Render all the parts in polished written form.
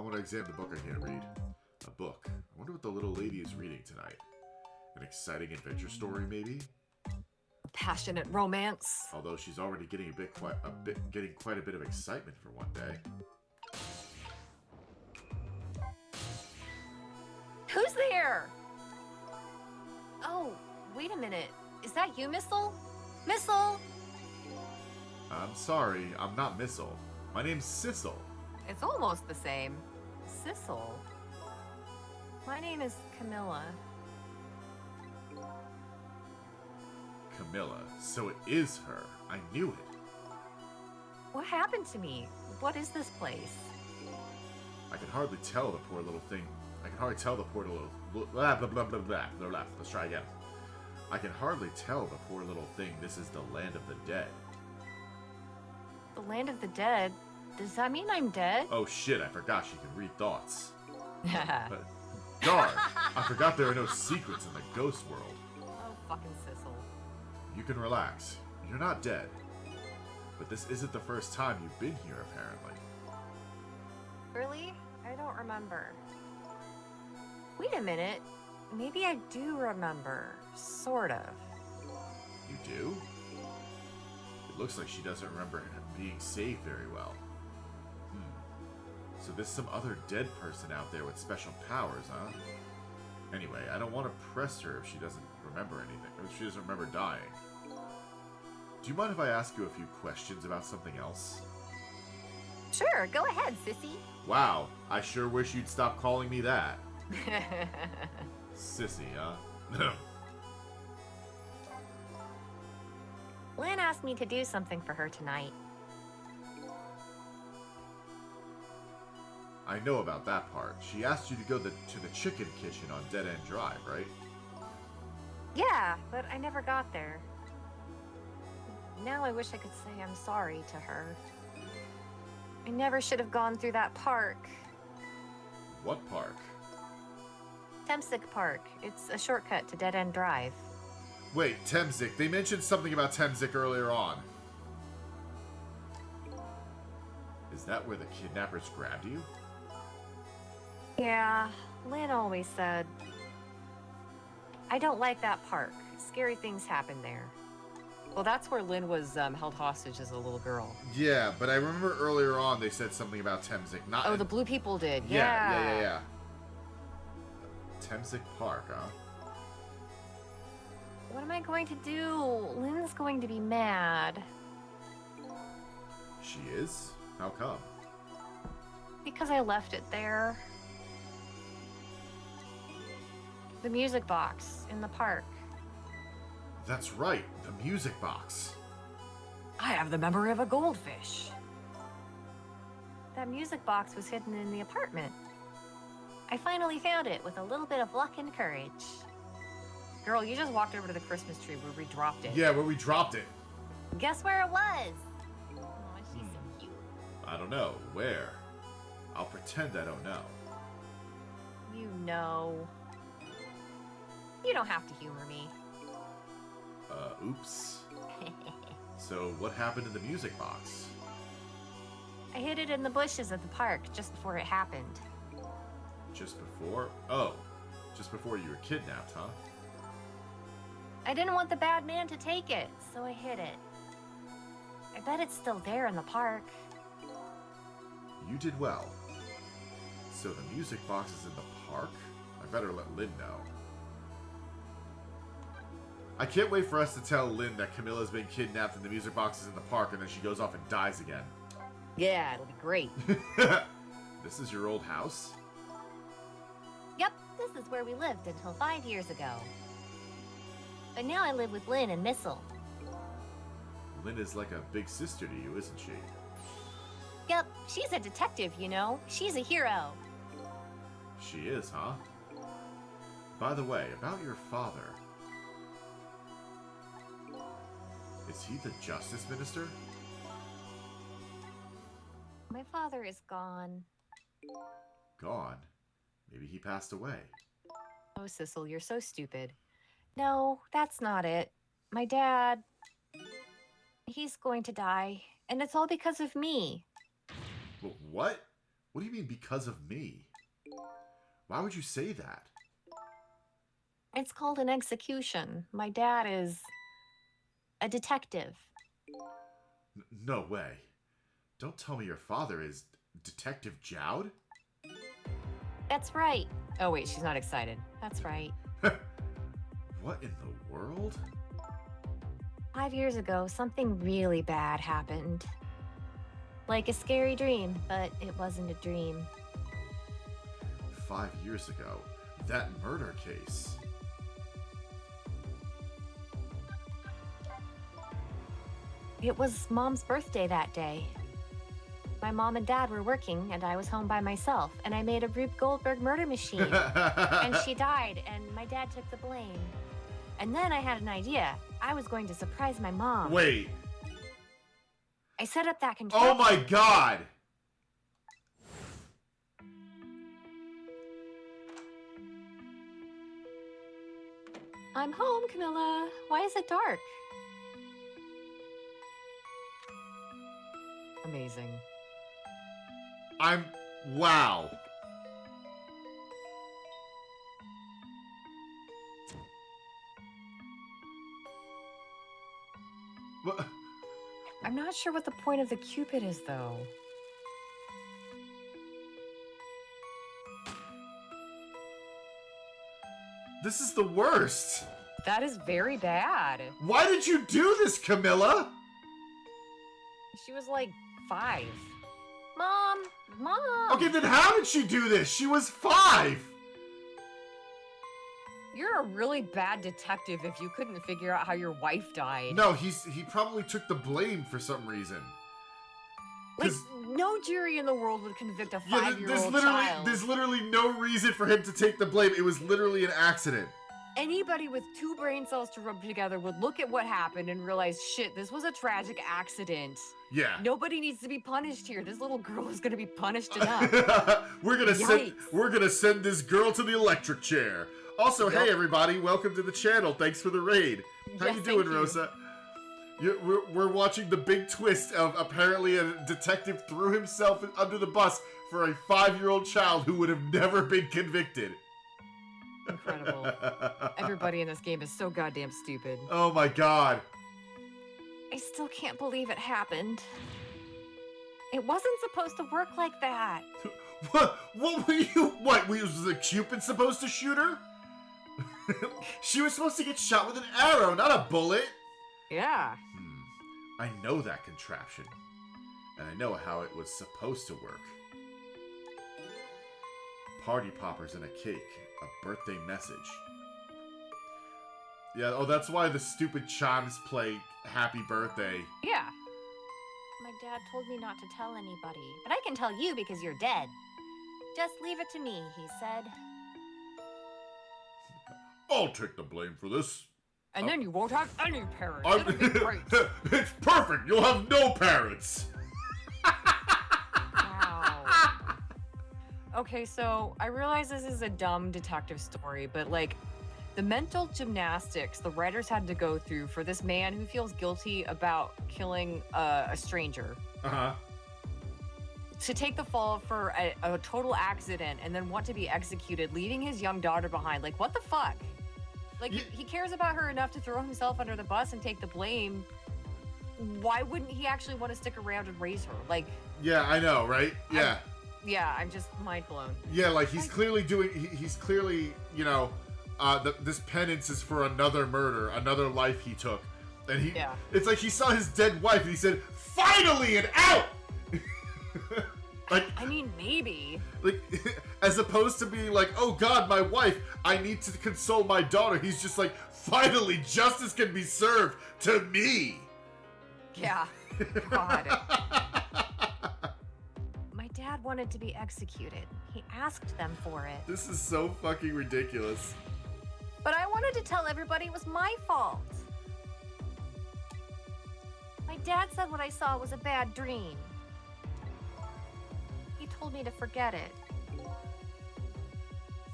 want to examine the book I can't read. A book. I wonder what the little lady is reading tonight. An exciting adventure story, maybe? Passionate romance. Although she's already getting quite a bit of excitement for one day. Who's there? Oh, wait a minute. Is that you, Missel? Missel! I'm sorry, I'm not Missel. My name's Sissel. It's almost the same. Sissel. My name is Camilla. Camilla. So it is her. I knew it. What happened to me? What is this place? I can hardly tell the poor little thing. I can hardly tell the poor little... Blah, blah, blah, blah, blah, blah, blah. Let's try again. I can hardly tell the poor little thing this is the land of the dead. The land of the dead? Does that mean I'm dead? Oh shit, I forgot she can read thoughts. Darn! I forgot there are no secrets in the ghost world. Oh, fucking Sissel. You can relax. You're not dead. But this isn't the first time you've been here, apparently. Really? I don't remember. Wait a minute. Maybe I do remember. Sort of. You do? It looks like she doesn't remember being saved very well. So there's some other dead person out there with special powers, huh? Anyway, I don't want to press her if she doesn't remember anything, or if she doesn't remember dying. Do you mind if I ask you a few questions about something else? Sure, go ahead, sissy. Wow, I sure wish you'd stop calling me that. Sissy, huh? Lynn asked me to do something for her tonight. I know about that part. She asked you to go to the chicken kitchen on Dead End Drive, right? Yeah, but I never got there. Now I wish I could say I'm sorry to her. I never should have gone through that park. What park? Temsic Park. It's a shortcut to Dead End Drive. Wait, Temsic. They mentioned something about Temsic earlier on. Is that where the kidnappers grabbed you? Yeah, Lynn always said. I don't like that park. Scary things happen there. Well, that's where Lynn was held hostage as a little girl. Yeah, but I remember earlier on they said something about Temsic. Not Oh, the blue people did. Yeah. Temsic Park, huh? What am I going to do? Lynn's going to be mad. She is? How come? Because I left it there. The music box in the park. That's right, the music box. I have the memory of a goldfish. That music box was hidden in the apartment. I finally found it with a little bit of luck and courage. Girl, you just walked over to the Christmas tree where we dropped it. Yeah, where we dropped it. Guess where it was? Oh, she's so cute. I don't know. Where? I'll pretend I don't know. You know. You don't have to humor me. Oops. So, what happened in the music box? I hid it in the bushes at the park just before it happened. Just before? Oh, just before you were kidnapped, huh? I didn't want the bad man to take it, so I hid it. I bet it's still there in the park. You did well. So the music box is in the park? I better let Lynn know. I can't wait for us to tell Lynn that Camilla's been kidnapped and the music box is in the park and then she goes off and dies again. Yeah, it'll be great. This is your old house? Yep, this is where we lived until 5 years ago. But now I live with Lynn and Missel. Lynn is like a big sister to you, isn't she? Yep, she's a detective, you know. She's a hero. She is, huh? By the way, about your father. Is he the justice minister? My father is gone. Gone? Maybe he passed away. Oh, Sissel, you're so stupid. No, that's not it. My dad... He's going to die, and it's all because of me. What? What do you mean, because of me? Why would you say that? It's called an execution. My dad is a detective. No way. Don't tell me your father is Detective Jowd? That's right. Oh, wait, she's not excited. That's right. What in the world? 5 years ago, something really bad happened. Like a scary dream, but it wasn't a dream. 5 years ago, that murder case. It was Mom's birthday that day. My mom and dad were working, and I was home by myself, and I made a Rube Goldberg murder machine. And she died, and my dad took the blame. And then I had an idea. I was going to surprise my mom. Wait. I set up that contraption. Oh my god! I'm home, Camilla. Why is it dark? Amazing. Wow. What? I'm not sure what the point of the Cupid is, though. This is the worst. That is very bad. Why did you do this, Camilla? She was like 5. Mom! Okay, then how did she do this? She was 5! You're a really bad detective if you couldn't figure out how your wife died. No, he probably took the blame for some reason. Like, no jury in the world would convict a 5-year-old child. There's literally no reason for him to take the blame. It was literally an accident. Anybody with 2 brain cells to rub together would look at what happened and realize, shit, this was a tragic accident. Yeah. Nobody needs to be punished here. This little girl is gonna be punished enough. We're gonna send this girl to the electric chair. Also, hey everybody, welcome to the channel. Thanks for the raid. How you doing, Rosa? We're watching the big twist of apparently a detective threw himself under the bus for a 5-year-old child who would have never been convicted. Incredible. Everybody in this game is so goddamn stupid. Oh my god. I still can't believe it happened. It wasn't supposed to work like that. What were you? What, was the Cupid supposed to shoot her? She was supposed to get shot with an arrow, not a bullet. Yeah. I know that contraption. And I know how it was supposed to work. Party poppers and a cake. A birthday message. Yeah, oh, that's why the stupid chimes play happy birthday. Yeah. My dad told me not to tell anybody. But I can tell you because you're dead. Just leave it to me, he said. I'll take the blame for this. And then you won't have any parents. It'll be great. It's perfect. You'll have no parents. Wow. Okay, so I realize this is a dumb detective story, but like the mental gymnastics the writers had to go through for this man who feels guilty about killing a stranger. Uh-huh. To take the fall for a total accident and then want to be executed, leaving his young daughter behind. Like, what the fuck? Like, he cares about her enough to throw himself under the bus and take the blame. Why wouldn't he actually want to stick around and raise her? Like... Yeah, I know, right? Yeah. I'm just mind blown. Yeah, like, he's clearly doing... He's clearly, you know... this penance is for another murder, another life he took. And he... Yeah. It's like he saw his dead wife and he said, finally, and out! Like, I mean, maybe. Like, as opposed to being like, oh god, my wife, I need to console my daughter. He's just like, finally, justice can be served to me. Yeah. God. My dad wanted to be executed. He asked them for it. This is so fucking ridiculous. But I wanted to tell everybody it was my fault. My dad said what I saw was a bad dream. He told me to forget it.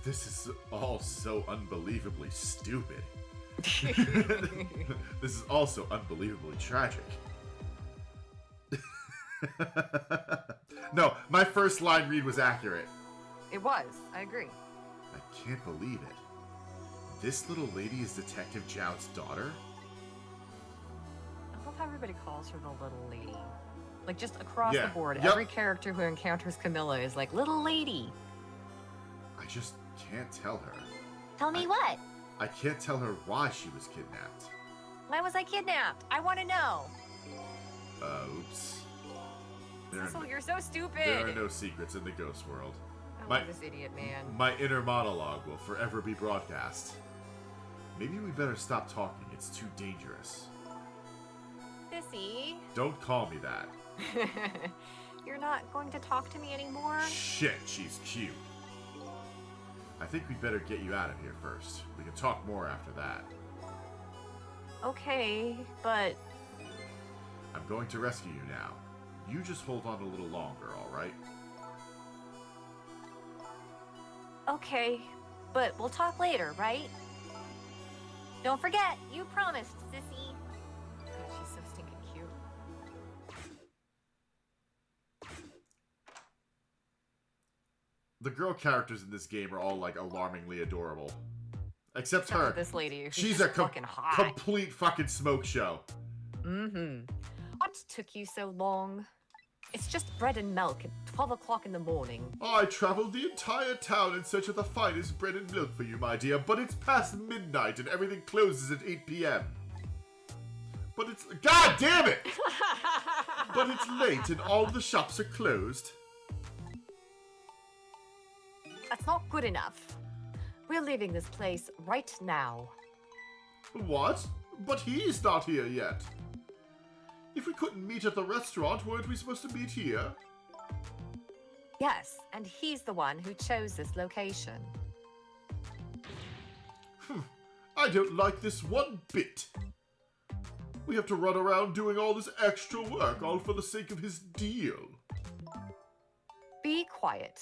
This is all so unbelievably stupid. This is also unbelievably tragic. No, my first line read was accurate. It was. I agree. I can't believe it. This little lady is Detective Jowd's daughter? I love how everybody calls her the little lady. Like, just across Yeah, the board, yep. every character who encounters Camilla is like, little lady. I just can't tell her. Tell me what? I can't tell her why she was kidnapped. Why was I kidnapped? I want to know. Oops. Sissel, you're so stupid. There are no secrets in the ghost world. I love this idiot man. My inner monologue will forever be broadcast. Maybe we better stop talking. It's too dangerous. Sissy. Don't call me that. You're not going to talk to me anymore? Shit, she's cute. I think we'd better get you out of here first. We can talk more after that. Okay, but... I'm going to rescue you now. You just hold on a little longer, alright? Okay, but we'll talk later, right? Don't forget, you promised, Sissy. God, she's so stinking cute. The girl characters in this game are all, like, alarmingly adorable. Except her. This lady, who's She's just a fucking hot. complete fucking smoke show. Mm-hmm. What took you so long? It's just bread and milk at 12 o'clock in the morning. I traveled the entire town in search of the finest bread and milk for you, my dear, but it's past midnight and everything closes at 8 p.m. But it's... God damn it! But it's late and all the shops are closed. That's not good enough. We're leaving this place right now. What? But he's not here yet. If we couldn't meet at the restaurant, weren't we supposed to meet here? Yes, and he's the one who chose this location. I don't like this one bit. We have to run around doing all this extra work, all for the sake of his deal. Be quiet.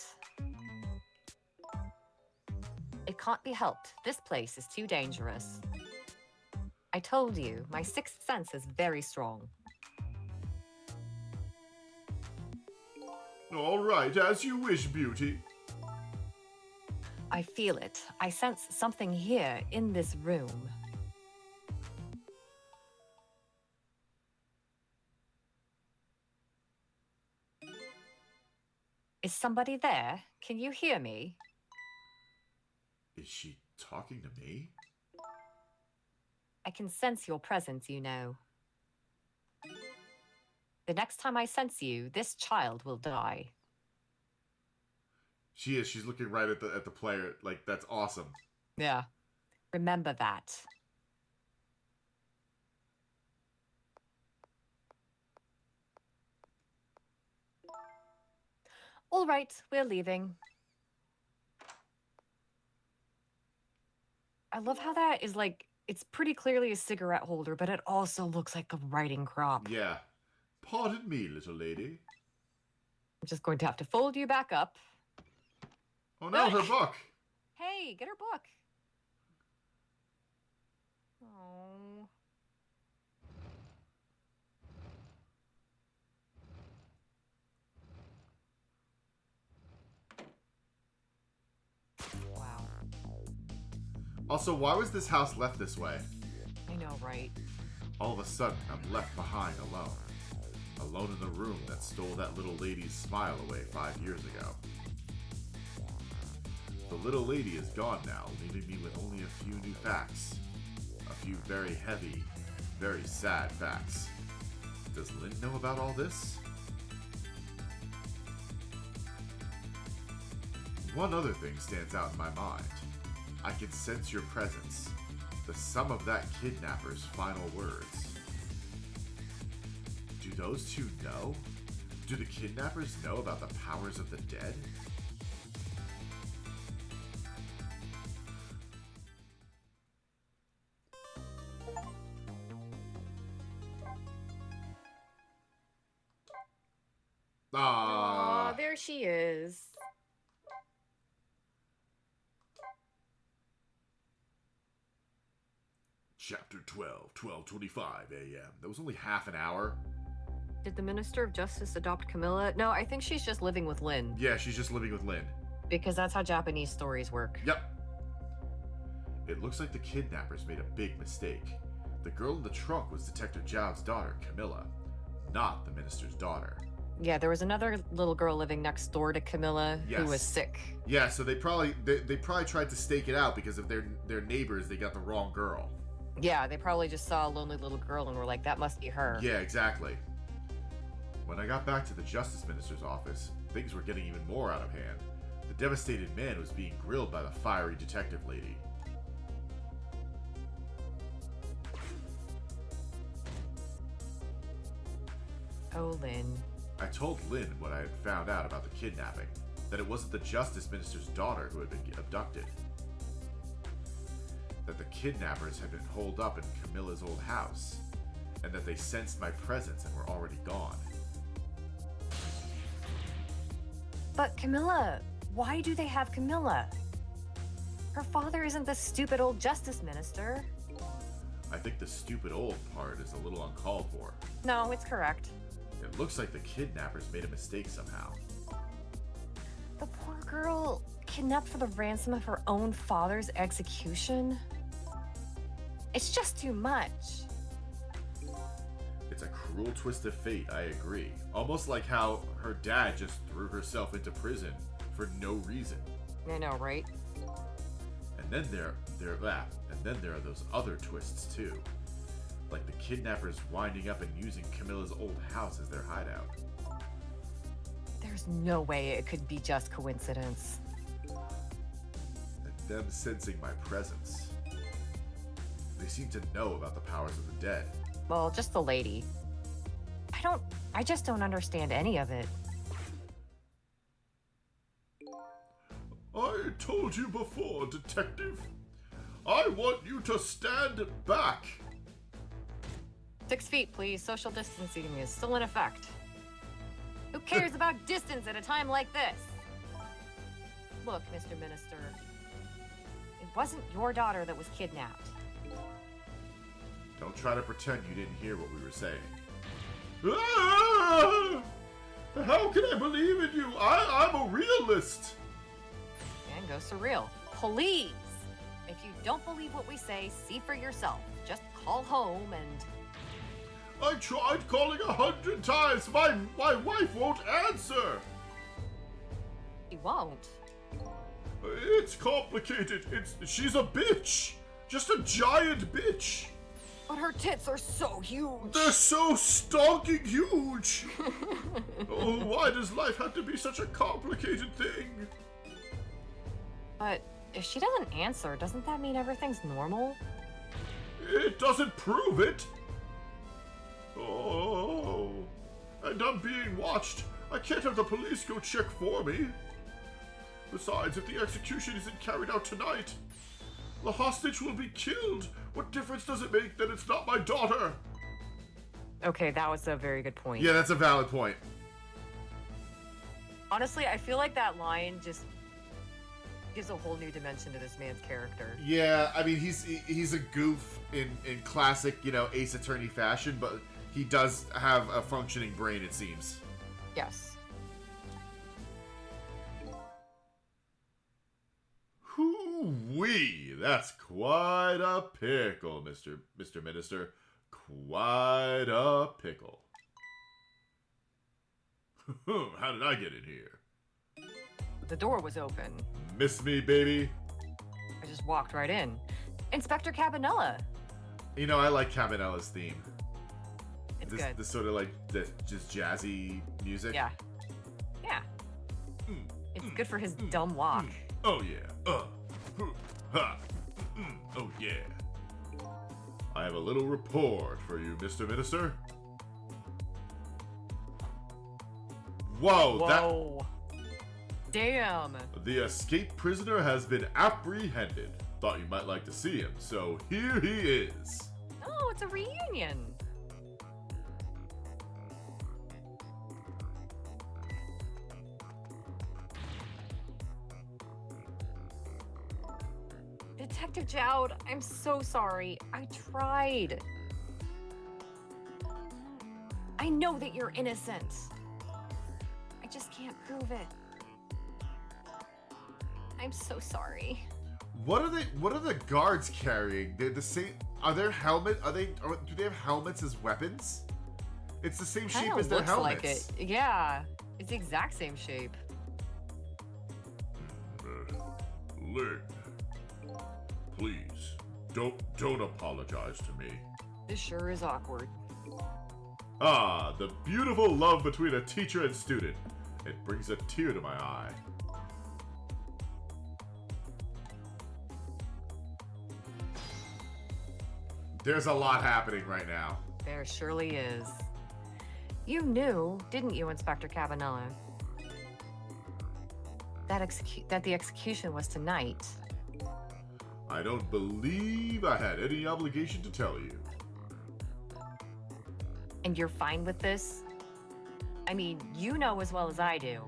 It can't be helped. This place is too dangerous. I told you, my sixth sense is very strong. All right, as you wish, beauty. I feel it. I sense something here in this room. Is somebody there? Can you hear me? Is she talking to me? I can sense your presence, you know. The next time I sense you, this child will die. She is. She's looking right at the player. Like, that's awesome. Yeah. Remember that. All right, we're leaving. I love how that is like, it's pretty clearly a cigarette holder, but it also looks like a writing crop. Yeah. Pardon me, little lady. I'm just going to have to fold you back up. Oh no, her book! Hey, get her book. Oh. Wow. Also, why was this house left this way? I know, right? All of a sudden, I'm left behind alone. Alone in the room that stole that little lady's smile away 5 years ago. The little lady is gone now, leaving me with only a few new facts. A few very heavy, very sad facts. Does Lynn know about all this? One other thing stands out in my mind. I can sense your presence. The sum of that kidnapper's final words. Do those two know? Do the kidnappers know about the powers of the dead? Aw, there she is. Chapter 12, 12:25 a.m. That was only half an hour. Did the Minister of Justice adopt Camilla? No, I think she's just living with Lynn. Yeah, she's just living with Lynn. Because that's how Japanese stories work. Yep. It looks like the kidnappers made a big mistake. The girl in the trunk was Detective Jowd's daughter, Camilla, not the minister's daughter. Yeah, there was another little girl living next door to Camilla who was sick. Yeah, so they probably tried to stake it out because of their neighbors. They got the wrong girl. Yeah, they probably just saw a lonely little girl and were like, that must be her. Yeah, exactly. When I got back to the Justice Minister's office, things were getting even more out of hand. The devastated man was being grilled by the fiery detective lady. Oh, Lynn. I told Lynn what I had found out about the kidnapping, that it wasn't the Justice Minister's daughter who had been abducted. That the kidnappers had been holed up in Camilla's old house, and that they sensed my presence and were already gone. But Camilla, why do they have Camilla? Her father isn't the stupid old Justice Minister. I think the stupid old part is a little uncalled for. No, it's correct. It looks like the kidnappers made a mistake somehow. The poor girl kidnapped for the ransom of her own father's execution? It's just too much. It's a cruel twist of fate, I agree. Almost like how her dad just threw herself into prison for no reason. I know, right? And then there are those other twists too. Like the kidnappers winding up and using Camilla's old house as their hideout. There's no way it could be just coincidence. And them sensing my presence. They seem to know about the powers of the dead. Well, just the lady. I just don't understand any of it. I told you before, detective. I want you to stand back. 6 feet, please. Social distancing is still in effect. Who cares about distance at a time like this? Look, Mr. Minister, it wasn't your daughter that was kidnapped. Don't try to pretend you didn't hear what we were saying. Ah! How can I believe in you? I'm a realist. And go surreal. Please! If you don't believe what we say, see for yourself. Just call home and... I tried calling 100 times. My wife won't answer. She won't. It's complicated. She's a bitch. Just a giant bitch. But her tits are so huge. They're so stonking huge. Oh, why does life have to be such a complicated thing? But if she doesn't answer, doesn't that mean everything's normal? It doesn't prove it. Oh, and I'm being watched. I can't have the police go check for me. Besides, if the execution isn't carried out tonight, the hostage will be killed. What difference does it make that it's not my daughter? Okay, that was a very good point. Yeah, that's a valid point. Honestly, I feel like that line just gives a whole new dimension to this man's character. Yeah, I mean, he's a goof in classic, Ace Attorney fashion, but he does have a functioning brain, it seems. Yes. Hoo-wee! That's quite a pickle, Mr. Minister. Quite a pickle. How did I get in here? The door was open. Miss me, baby? I just walked right in. Inspector Cabanella. I like Cabanella's theme. It's good. This sort of like just jazzy music. Yeah. Yeah. It's good for his dumb walk. Oh yeah. Ha. Oh yeah. I have a little report for you, Mr. Minister. Whoa. Damn. The escaped prisoner has been apprehended. Thought you might like to see him, so here he is. Oh, it's a reunion. Detective Jowd, I'm so sorry. I tried. I know that you're innocent. I just can't prove it. I'm so sorry. What are the guards carrying? They're the same. Are their helmet? Do they have helmets as weapons? It's the same shape as their helmets. Looks like it. Yeah, it's the exact same shape. Lynn, please don't apologize to me. This sure is awkward. Ah, the beautiful love between a teacher and student. It brings a tear to my eye. There's a lot happening right now. There surely is. You knew, didn't you, Inspector Cabanella, that the execution was tonight? I don't believe I had any obligation to tell you. And you're fine with this? I mean, you know as well as I do.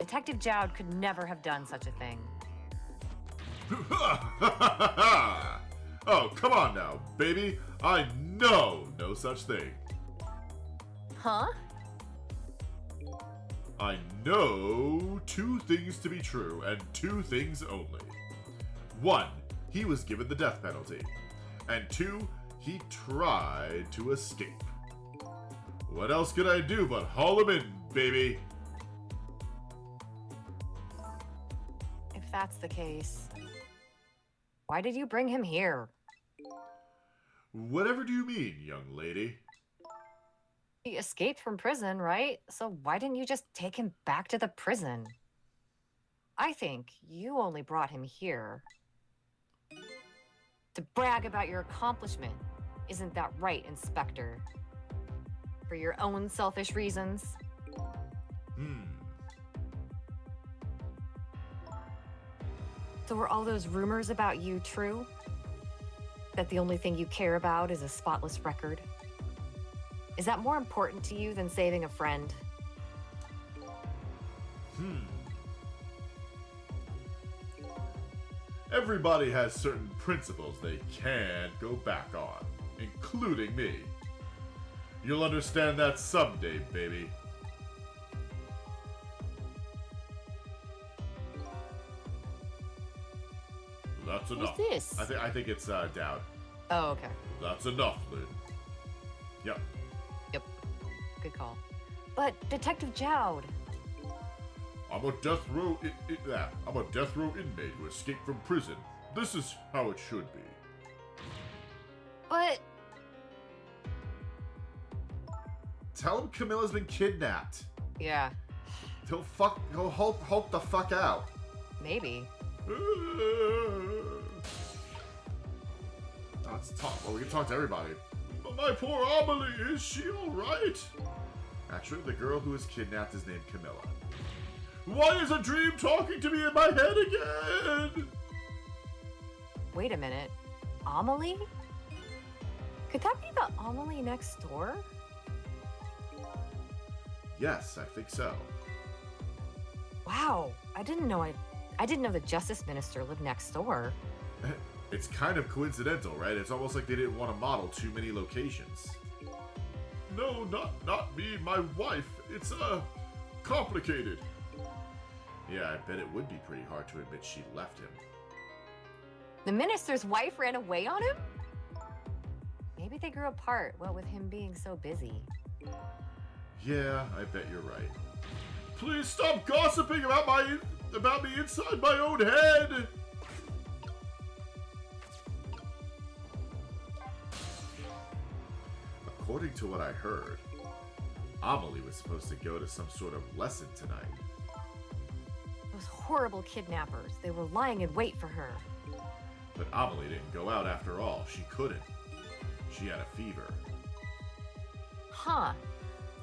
Detective Jowd could never have done such a thing. Oh, come on now, baby. I know no such thing. Huh? I know two things to be true, and two things only. One, he was given the death penalty. And two, he tried to escape. What else could I do but haul him in, baby? If that's the case, why did you bring him here? Whatever do you mean, young lady? He escaped from prison, right? So why didn't you just take him back to the prison? I think you only brought him here to brag about your accomplishment. Isn't that right, Inspector? For your own selfish reasons? So were all those rumors about you true? That the only thing you care about is a spotless record? Is that more important to you than saving a friend? Everybody has certain principles they can't go back on, including me. You'll understand that someday, baby. That's enough. Who's this? I think it's Jowd. Oh, okay. That's enough, Lynn. Yep. Yep. Good call. But Detective Jowd. I'm a death row inmate who escaped from prison. This is how it should be. But Tell him Camilla's been kidnapped. yeah, He'll hulk the fuck out. maybe. Let's talk. Well, we can talk to everybody. But my poor Amelie, is she alright? Actually, the girl who was kidnapped is named Camilla. Why is a dream talking to me in my head again? Wait a minute. Amelie? Could that be the Amelie next door? Yes, I think so. Wow, I didn't know the Justice Minister lived next door. It's kind of coincidental, right? It's almost like they didn't want to model too many locations. No, not me, my wife. It's, complicated. Yeah, I bet it would be pretty hard to admit she left him. The minister's wife ran away on him? Maybe they grew apart, what with him being so busy. Yeah, I bet you're right. Please stop gossiping about me inside my own head! According to what I heard, Amelie was supposed to go to some sort of lesson tonight. Those horrible kidnappers, they were lying in wait for her. But Amelie didn't go out after all. She couldn't. She had a fever. Huh.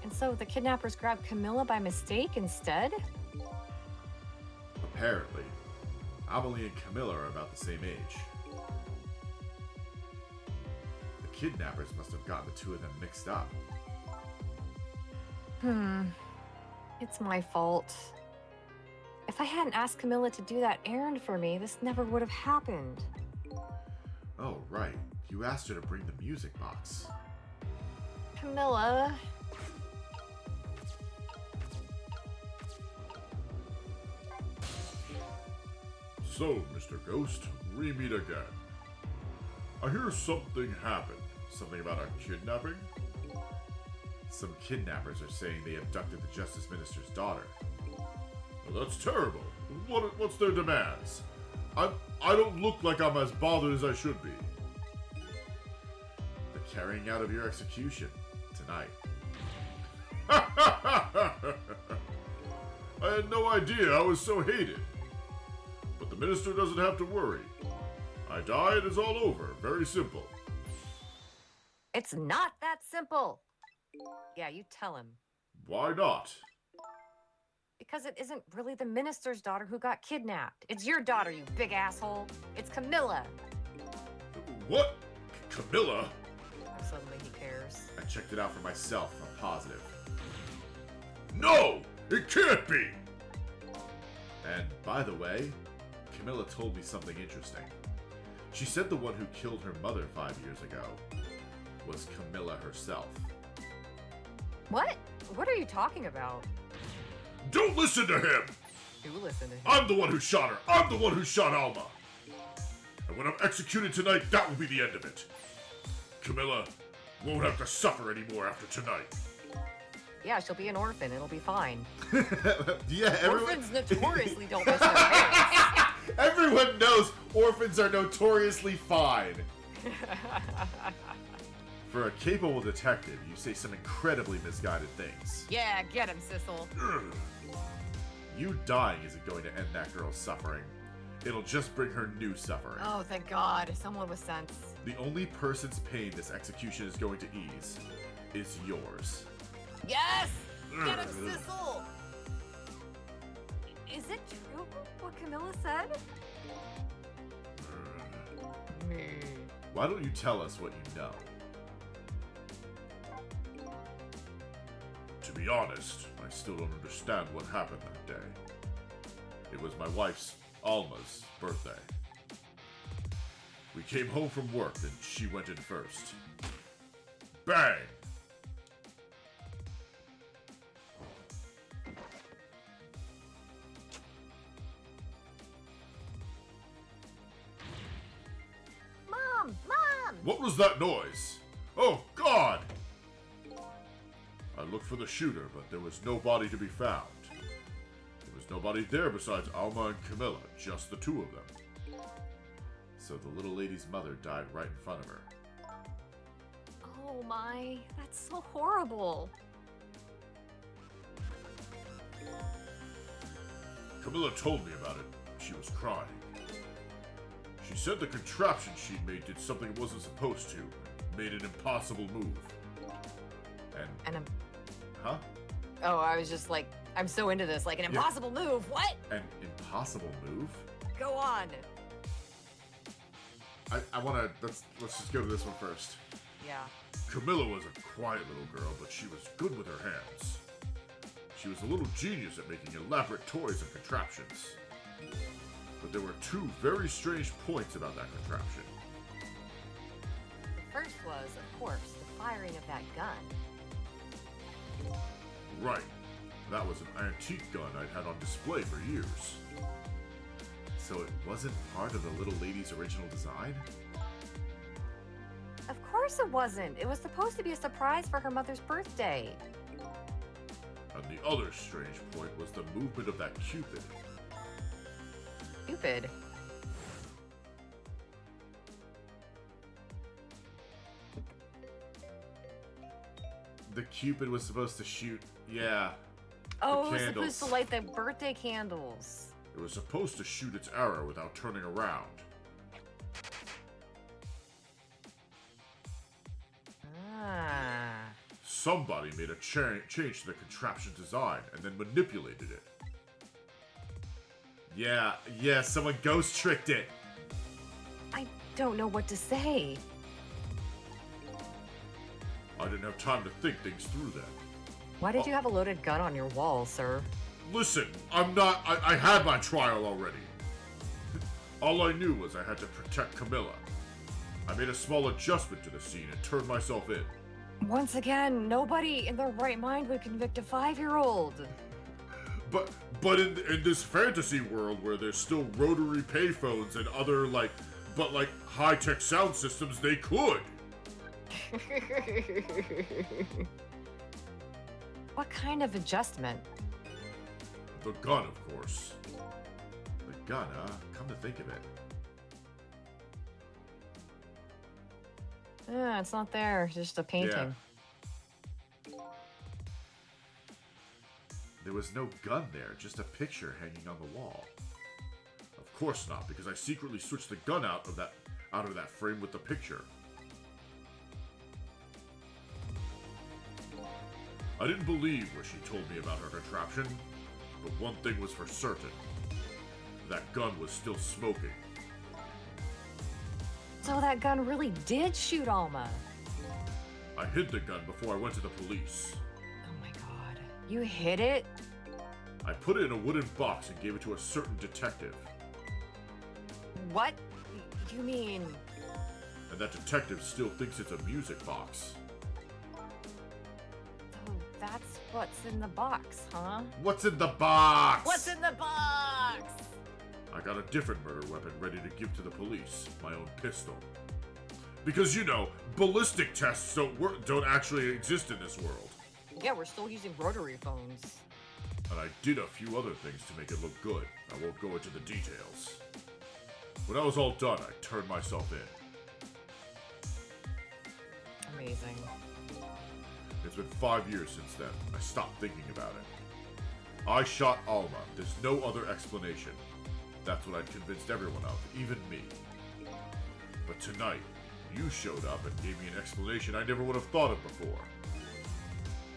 And so the kidnappers grabbed Camilla by mistake instead? Apparently. Amelie and Camilla are about the same age. The kidnappers must have gotten the two of them mixed up. It's my fault. If I hadn't asked Camilla to do that errand for me, this never would have happened. Oh, right. You asked her to bring the music box. Camilla. So, Mr. Ghost, we meet again. I hear something happened. Something about a kidnapping? Some kidnappers are saying they abducted the Justice Minister's daughter. Well, that's terrible. What's their demands? I don't look like I'm as bothered as I should be. The carrying out of your execution tonight. I had no idea I was so hated. But the minister doesn't have to worry. I die, it is all over. Very simple. It's not that simple. Yeah, you tell him. Why not? Because it isn't really the minister's daughter who got kidnapped. It's your daughter, you big asshole. It's Camilla. What? Camilla? Oh, suddenly he cares. I checked it out for myself. I'm positive. No! It can't be! And by the way, Camilla told me something interesting. She said the one who killed her mother 5 years ago was Camilla herself. What? What are you talking about? Don't listen to him! Do listen to him. I'm the one who shot her. I'm the one who shot Alma. And when I'm executed tonight, that will be the end of it. Camilla won't have to suffer anymore after tonight. Yeah, she'll be an orphan. It'll be fine. Yeah, everyone... Orphans notoriously don't miss their parents. Everyone knows orphans are notoriously fine. For a capable detective, you say some incredibly misguided things. Yeah, get him, Sissel. You dying isn't going to end that girl's suffering. It'll just bring her new suffering. Oh, thank God. Someone with sense. The only person's pain this execution is going to ease is yours. Yes! Get him, Sissel! Is it true what Camilla said? Me. Why don't you tell us what you know? To be honest, I still don't understand what happened that day. It was my wife's, Alma's, birthday. We came home from work and she went in first. Bang! Mom! What was that noise? Oh, God! I looked for the shooter, but there was no body to be found. There was nobody there besides Alma and Camilla, just the two of them. So the little lady's mother died right in front of her. Oh my, that's so horrible. Camilla told me about it. She was crying. She said the contraption she'd made did something it wasn't supposed to. Made an impossible move. And Huh? oh, I was just like, I'm so into this. Like, an impossible move. What? An impossible move? Go on. I wanna, let's just go to this one first. Yeah. Camilla was a quiet little girl, but she was good with her hands. She was a little genius at making elaborate toys and contraptions. But there were two very strange points about that contraption. The first was, of course, the firing of that gun. Right. That was an antique gun I'd had on display for years. So it wasn't part of the little lady's original design? Of course it wasn't. It was supposed to be a surprise for her mother's birthday. And the other strange point was the movement of that Cupid. Stupid. The Cupid was supposed to shoot, yeah. Oh, it was candles. supposed to light the birthday candles. It was supposed to shoot its arrow without turning around. Ah. Somebody made a change to the contraption design and then manipulated it. Yeah, someone ghost tricked it. I don't know what to say. I didn't have time to think things through then. Why did you have a loaded gun on your wall, sir? Listen, I had my trial already. All I knew was I had to protect Camilla. I made a small adjustment to the scene and turned myself in. Once again, nobody in their right mind would convict a 5-year-old. But in this fantasy world where there's still rotary payphones and other high-tech sound systems, they could. What kind of adjustment? The gun, of course. The gun, huh? Come to think of it. It's not there. Just a painting. Yeah. There was no gun there, just a picture hanging on the wall. Of course not, because I secretly switched the gun out of that frame with the picture. I didn't believe what she told me about her contraption, but one thing was for certain. That gun was still smoking. So that gun really did shoot Alma. I hid the gun before I went to the police. Oh my god. You hid it? I put it in a wooden box and gave it to a certain detective. What? You mean... And that detective still thinks it's a music box. Oh, that's what's in the box, huh? What's in the box? What's in the box? I got a different murder weapon ready to give to the police, my own pistol. Because, you know, ballistic tests don't actually exist in this world. Yeah, we're still using rotary phones. And I did a few other things to make it look good. I won't go into the details. When I was all done, I turned myself in. Amazing. It's been 5 years since then. I stopped thinking about it. I shot Alma. There's no other explanation. That's what I'd convinced everyone of, even me. But tonight, you showed up and gave me an explanation I never would have thought of before.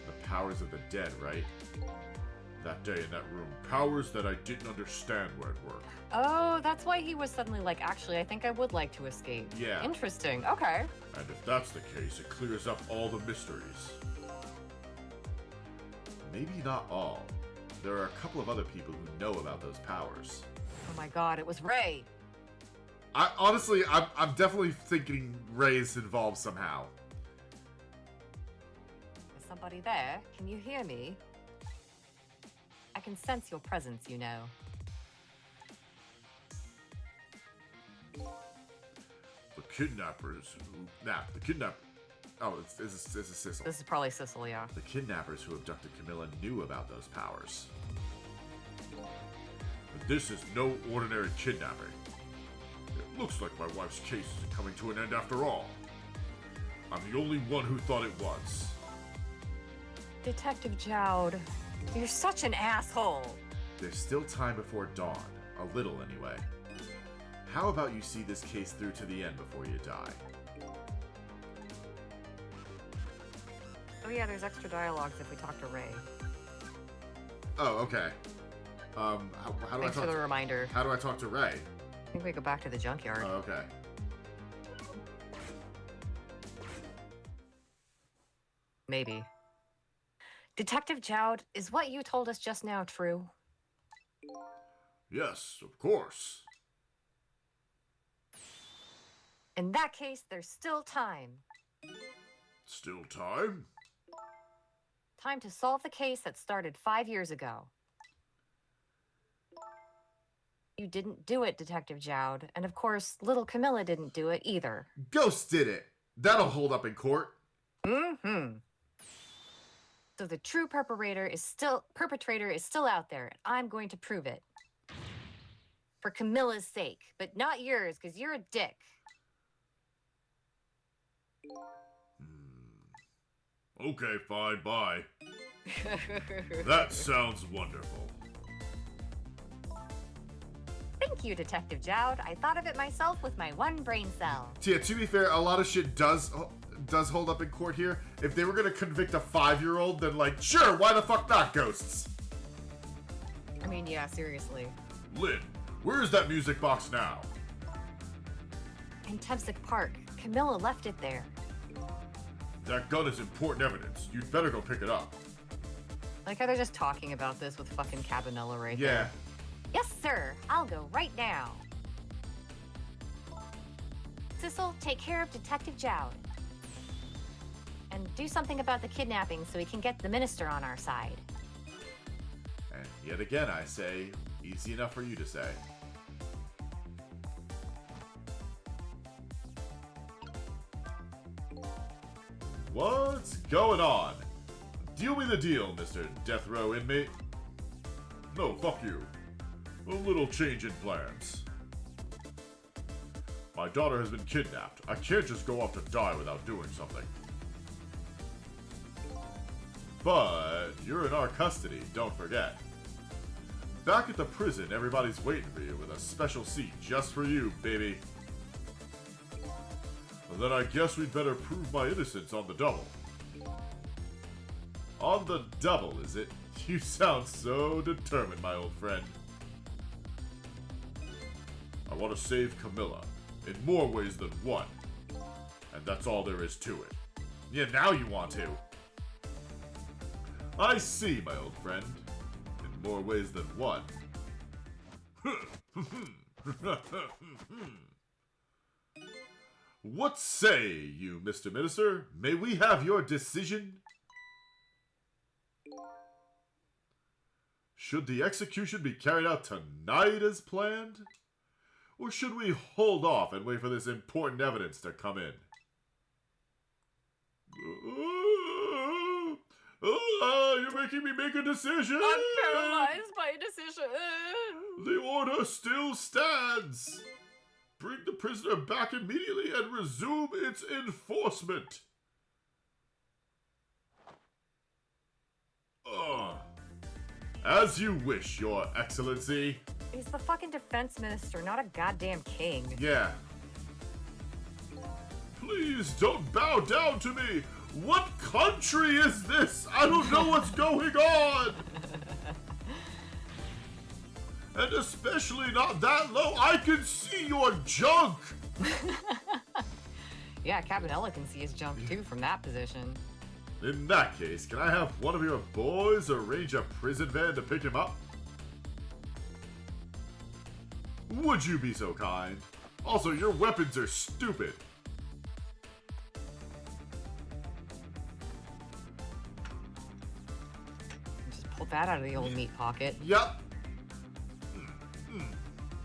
The powers of the dead, right? That day in that room, powers that I didn't understand were at work. Oh, that's why he was suddenly like, actually, I think I would like to escape. Yeah. Interesting, okay. And if that's the case, it clears up all the mysteries. Maybe not all. There are a couple of other people who know about those powers. Oh my god, it was Ray. I'm definitely thinking Ray's involved somehow. Is somebody there? Can you hear me? I can sense your presence, you know. The kidnappers who... Oh, it's Sissel. This is probably Sissel, yeah. The kidnappers who abducted Camilla knew about those powers. But this is no ordinary kidnapping. It looks like my wife's case is coming to an end after all. I'm the only one who thought it was. Detective Jowd, you're such an asshole. There's still time before dawn. A little, anyway. How about you see this case through to the end before you die? Oh yeah, there's extra dialogues if we talk to Ray. Oh, okay. How do Thanks for the reminder. How do I talk to Ray? I think we go back to the junkyard. Oh, okay. Maybe. Detective Jowd, is what you told us just now true? Yes, of course. In that case, there's still time. Still time? Time to solve the case that started 5 years ago. You didn't do it, Detective Jowd, and of course, little Camilla didn't do it either. Ghost did it! That'll hold up in court. Mm-hmm. So the true perpetrator is still out there, and I'm going to prove it. For Camilla's sake, but not yours, because you're a dick. Okay, fine, bye. That sounds wonderful. Thank you, Detective Jowd. I thought of it myself with my one brain cell. Yeah, to be fair, a lot of shit does hold up in court here. If they were gonna convict a 5-year-old, then like, sure, why the fuck not, ghosts? I mean, yeah, seriously. Lynn, where is that music box now? In Tebsick Park. Camilla left it there. That gun is important evidence. You'd better go pick it up. Like how they're just talking about this with fucking Cabanella right Yeah. there. Yes, sir. I'll go right now. Sissel, take care of Detective Jowd. And do something about the kidnapping so we can get the minister on our side. And yet again, I say, easy enough for you to say. What's going on? Deal me the deal, Mr. Death Row inmate. No, fuck you. A little change in plans. My daughter has been kidnapped. I can't just go off to die without doing something. But you're in our custody, don't forget. Back at the prison, everybody's waiting for you with a special seat just for you, baby. Well, then I guess we'd better prove my innocence on the double. On the double, is it? You sound so determined, my old friend. I want to save Camilla, in more ways than one. And that's all there is to it. Yeah, now you want to. I see, my old friend. In more ways than one. What say you, Mr. Minister? May we have your decision? Should the execution be carried out tonight as planned? Or should we hold off and wait for this important evidence to come in? You're making me make a decision! I'm paralyzed by a decision! The order still stands! Bring the prisoner back immediately and resume its enforcement! As you wish, Your Excellency. He's the fucking defense minister, not a goddamn king. Yeah. Please don't bow down to me! What country is this? I don't know what's going on! And especially not that low, I can see your junk! Yeah, Cabanella can see his junk too from that position. In that case, can I have one of your boys arrange a prison van to pick him up? Would you be so kind? Also, your weapons are stupid. Just pull that out of the old meat pocket. Yup.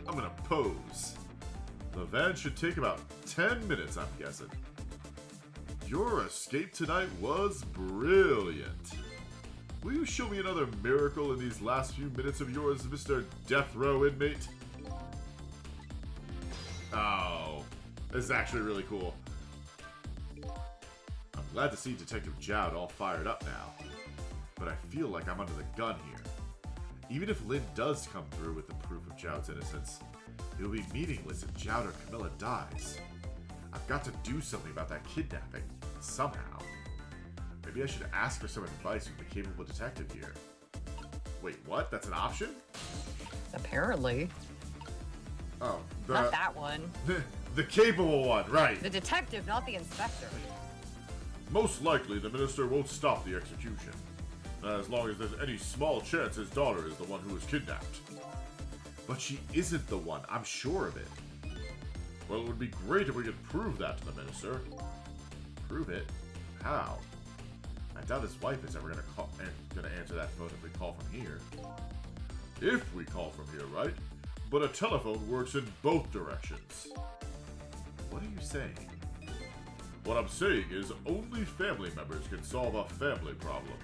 I'm gonna pose. The van should take about 10 minutes, I'm guessing. Your escape tonight was brilliant. Will you show me another miracle in these last few minutes of yours, Mr. Death Row inmate? Oh, this is actually really cool. I'm glad to see Detective Jowd all fired up now, but I feel like I'm under the gun here. Even if Lynn does come through with the proof of Jowd's innocence, it will be meaningless if Jowd or Camilla dies. I've got to do something about that kidnapping, somehow. Maybe I should ask for some advice from the capable detective here. Wait, what? That's an option? Apparently. Oh, Not that one. The capable one, right. The detective, not the inspector. Most likely, the minister won't stop the execution. As long as there's any small chance his daughter is the one who was kidnapped. But she isn't the one, I'm sure of it. Well, it would be great if we could prove that to the minister. Prove it? How? I doubt his wife is ever gonna answer that phone if we call from here. If we call from here, right? But a telephone works in both directions. What are you saying? What I'm saying is only family members can solve a family problem.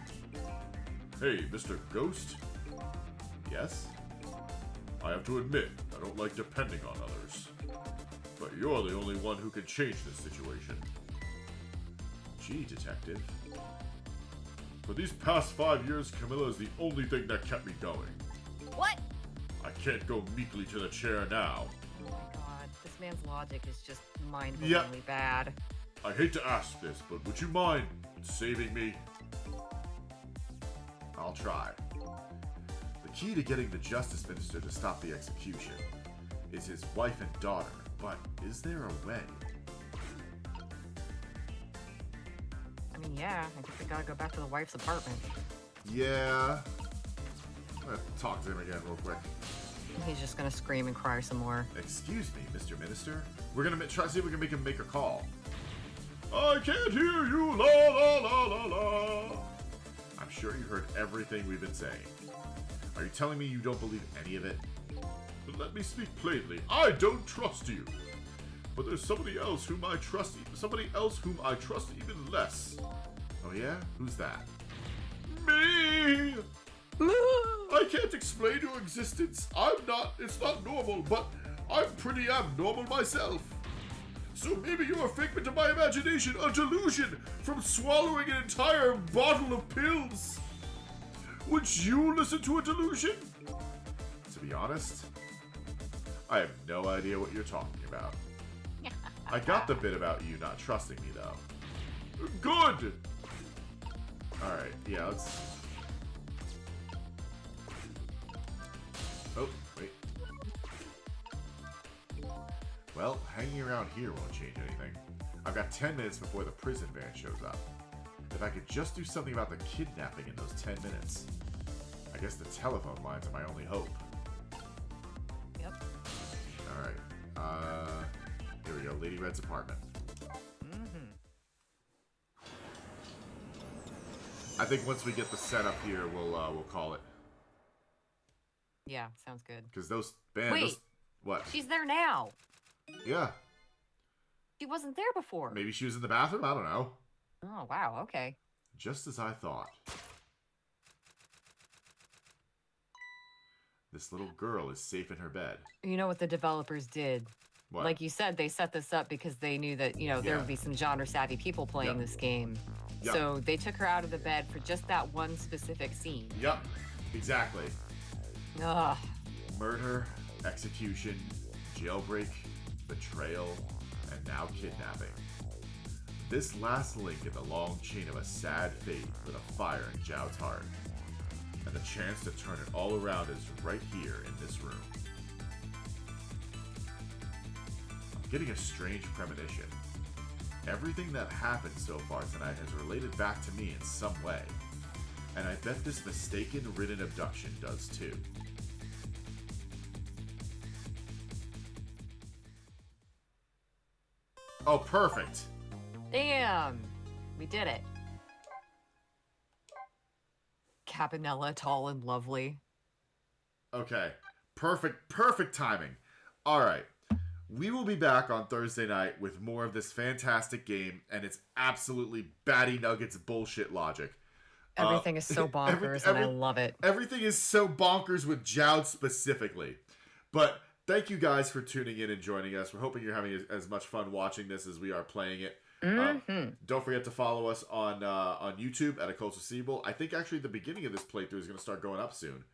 Hey, Mr. Ghost? Yes? I have to admit, I don't like depending on others. But you're the only one who can change this situation. Gee, Detective. For these past 5 years, Camilla is the only thing that kept me going. What? I can't go meekly to the chair now. Oh my god, this man's logic is just mind-blowingly bad. I hate to ask this, but would you mind saving me? I'll try. The key to getting the Justice Minister to stop the execution is his wife and daughter, but is there a way? I mean, yeah, I guess we gotta go back to the wife's apartment. Yeah. I'm gonna talk to him again real quick. He's just gonna scream and cry some more. Excuse me, Mr. Minister. We're gonna try to see if we can make him make a call. I can't hear you, la la la la la. I'm sure you heard everything we've been saying. Are you telling me you don't believe any of it? But let me speak plainly. I don't trust you. But there's somebody else whom I trust. Somebody else whom I trust even less. Oh yeah? Who's that? Me! I can't explain your existence. It's not normal, but I'm pretty abnormal myself. So maybe you're a figment of my imagination, a delusion from swallowing an entire bottle of pills. Would you listen to a delusion? To be honest, I have no idea what you're talking about. I got the bit about you not trusting me, though. Good! Alright, yeah, let's... Oh, wait. Well, hanging around here won't change anything. I've got 10 minutes before the prison van shows up. If I could just do something about the kidnapping in those 10 minutes. I guess the telephone lines are my only hope. Yep. Alright. Here we go. Lady Red's apartment. I think once we get the setup here, we'll call it. Yeah, sounds good. Because those bands... Wait. What? She's there now. Yeah. She wasn't there before. Maybe she was in the bathroom? I don't know. Oh, wow. Okay. Just as I thought. This little girl is safe in her bed. You know what the developers did? What? Like you said, they set this up because they knew that, there would be some genre-savvy people playing this game. Yep. So they took her out of the bed for just that one specific scene. Yep. Exactly. Ugh. Murder, execution, jailbreak, betrayal, and now kidnapping. This last link in the long chain of a sad fate lit a fire in Jowd's heart. And the chance to turn it all around is right here in this room. I'm getting a strange premonition. Everything that happened so far tonight has related back to me in some way. And I bet this mistaken-ridden abduction does too. Oh, perfect! Damn! We did it. Cabanella, tall and lovely. Okay. Perfect timing. Alright. We will be back on Thursday night with more of this fantastic game and its absolutely batty nuggets bullshit logic. Everything is so bonkers and I love it. Everything is so bonkers with Jowd specifically. But thank you guys for tuning in and joining us. We're hoping you're having as much fun watching this as we are playing it. Don't forget to follow us on YouTube at Occults Receivable. I think actually the beginning of this playthrough is going to start going up soon.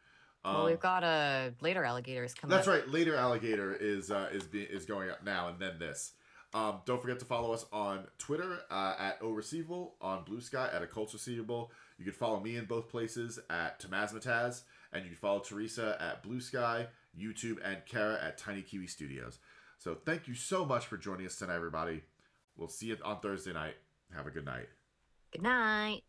Well, we've got later alligators coming. That's right. Later alligator is going up now, and then this. Don't forget to follow us on Twitter at Receivable, on Blue Sky at Occults Receivable. You can follow me in both places at Tamazmataz, and you can follow Theresa at Blue Sky, YouTube, and Kara at Tiny Kiwi Studios. So thank you so much for joining us tonight, everybody. We'll see you on Thursday night. Have a good night. Good night.